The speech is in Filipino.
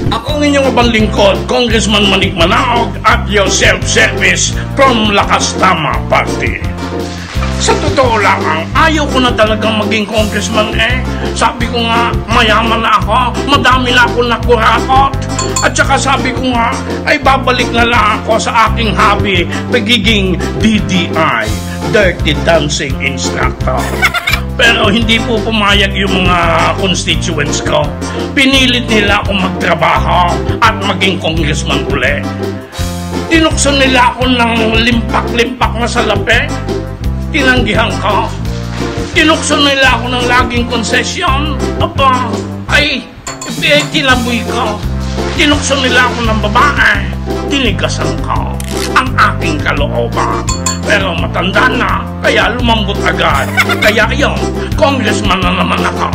Ako ang inyong abang lingkod, Congressman Manik Manaog at your self-service from Lakas Tama Party. Sa totoo lang, ayaw ko na talagang maging congressman eh. Sabi ko nga, mayaman na ako, madami na ako nakurakot. At saka sabi ko nga, ay babalik na lang ako sa aking hobby, pagiging DDI, Dirty Dancing Instructor. Pero hindi po pumayag yung mga constituents ko. Pinilit nila akong magtrabaho at maging congressman uli. Tinuksan nila ako ng limpak-limpak na salapi. Tinanggihan ko. Tinuksan nila ako ng laging konsesyon. Aba, ay, tinaboy ko. Tinuksan nila ako ng babae. Tinigasan ko ang aking kalooban. Pero matanda na, kaya lumambot agad. Kaya yun, congressman na naman ako.